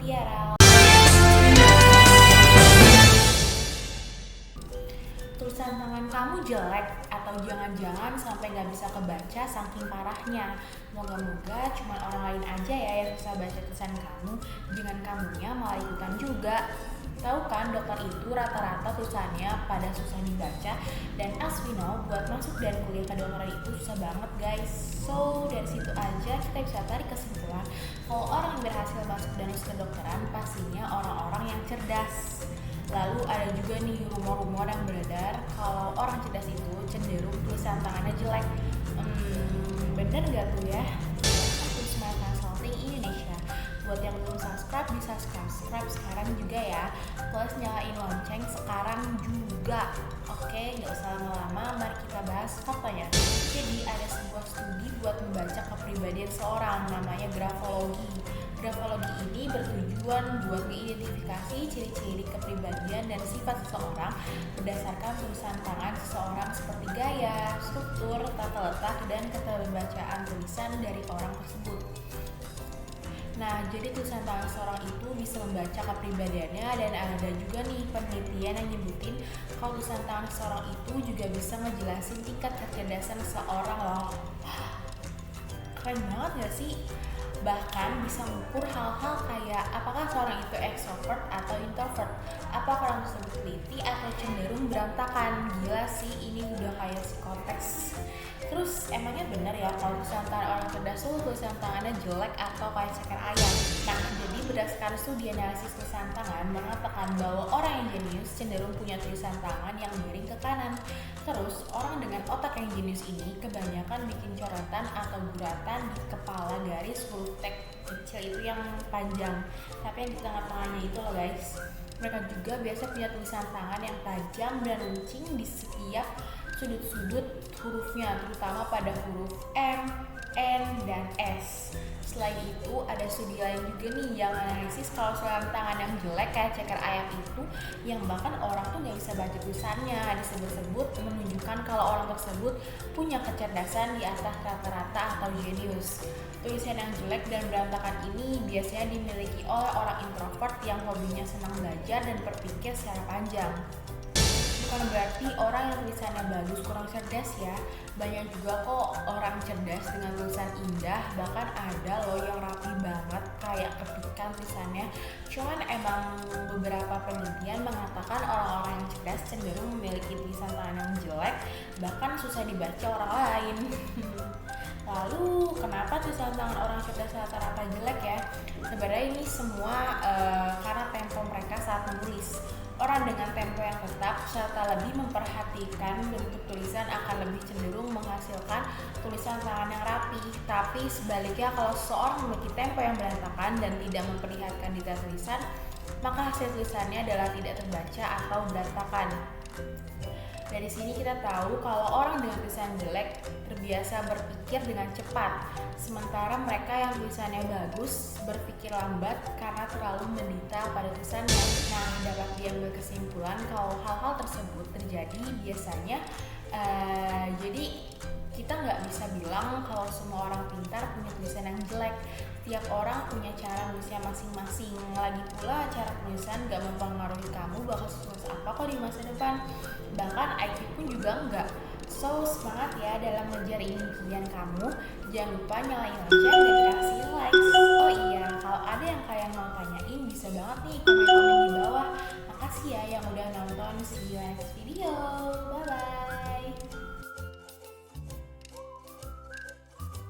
Tiara. Tulisan tangan kamu jelek atau jangan-jangan sampai nggak bisa kebaca saking parahnya. Moga-moga cuma orang lain aja ya yang susah baca tulisan kamu, jangan kamunya malah ikutan juga. Tahu kan dokter itu rata-rata tulisannya pada susah dibaca, dan as we know buat masuk dan kuliah kedokteran itu susah banget guys. So dari situ aja kita bisa tarik kesimpulan kalau orang yang berhasil masuk dan lulus kedokteran pastinya orang-orang yang cerdas. Lalu ada juga nih rumor-rumor yang beredar kalau orang cerdas itu cenderung tulisan tangannya jelek. Bener gak tuh ya? Aku Smart Consulting Indonesia. Buat yang belum subscribe bisa subscribe sekarang juga ya. Plus nyalain lonceng sekarang juga. Oke, gak usah lama-lama, mari kita bahas faktanya. Jadi ada sebuah studi buat membaca kepribadian seorang, namanya grafologi. Grafologi ini bertujuan buat mengidentifikasi ciri-ciri kepribadian dan sifat seseorang berdasarkan tulisan tangan seseorang seperti gaya, struktur, tata letak, dan keterbacaan tulisan dari orang tersebut. Nah, jadi tulisan tangan seseorang itu bisa membaca kepribadiannya, dan ada juga nih penelitian yang nyebutin kalau tulisan tangan seseorang itu juga bisa ngejelasin tingkat kecerdasan seseorang loh. Keren banget gak sih? Bahkan bisa mengukur hal-hal kayak apakah seorang itu extrovert atau introvert, apakah orang tersebut teliti atau cenderung berantakan. Gila sih, ini udah kayak psikotes. Terus emangnya benar ya kalau tulisan tangan orang cerdas tuh tulisan tangannya jelek atau kayak ceker ayam? Nah, jadi berdasarkan studi analisis tulisan tangan mengatakan bahwa orang yang jenius cenderung punya tulisan tangan yang miring ke kanan. Terus, orang dengan otak yang jenius ini kebanyakan bikin coretan atau guratan di kepala garis huruf teks kecil itu yang panjang, tapi yang di tengah-tengahnya itu loh guys. Mereka juga biasa punya tulisan tangan yang tajam dan runcing di setiap sudut-sudut hurufnya, terutama pada huruf M, N, dan S. Selain itu, ada studi lain juga nih yang analisis kalau tulisan tangan yang jelek kayak ceker ayam itu, yang bahkan orang tuh nggak bisa baca tulisannya, disebut-sebut menunjukkan kalau orang tersebut punya kecerdasan di atas rata-rata atau jenius. Tulisan yang jelek dan berantakan ini biasanya dimiliki oleh orang introvert yang hobinya senang belajar dan berpikir secara panjang. Bukan berarti orang yang tulisannya bagus kurang cerdas ya. Banyak juga kok orang cerdas dengan tulisan indah, bahkan ada loh yang rapi banget kayak ketikan tulisannya. Cuman emang beberapa penelitian mengatakan orang-orang yang cerdas cenderung memiliki tulisan tangan yang jelek, bahkan susah dibaca orang lain. Lalu kenapa tulisan tangan orang cerdas rata-rata jelek ya? Sebenarnya ini semua karena tempo mereka saat menulis. Orang dengan tempo yang tetap serta lebih memperhatikan bentuk tulisan akan lebih cenderung menghasilkan tulisan tangan yang rapi. Tapi sebaliknya, kalau seseorang memiliki tempo yang berantakan dan tidak memperlihatkan detail tulisan, maka hasil tulisannya adalah tidak terbaca atau berantakan. Dari sini kita tahu kalau orang dengan tulisan jelek terbiasa berpikir dengan cepat, sementara mereka yang tulisannya bagus berpikir lambat karena terlalu mendetail pada tulisannya. Nah, dapat diambil kesimpulan kalau hal-hal tersebut terjadi biasanya jadi kita nggak bisa bilang kalau semua orang pintar punya tulisan yang jelek. Tiap orang punya cara nulisnya masing-masing. Lagi pula cara tulisan nggak mempengaruhi kamu bakal sukses apa kok di masa depan. Bahkan IQ pun juga enggak. So semangat ya dalam ngejar impian kamu. Jangan lupa nyalain lonceng dan kasih likes. Oh iya, kalau ada yang kalian mau tanyain bisa banget nih komen-komen di bawah. Makasih ya yang udah nonton. See you next video. Bye bye.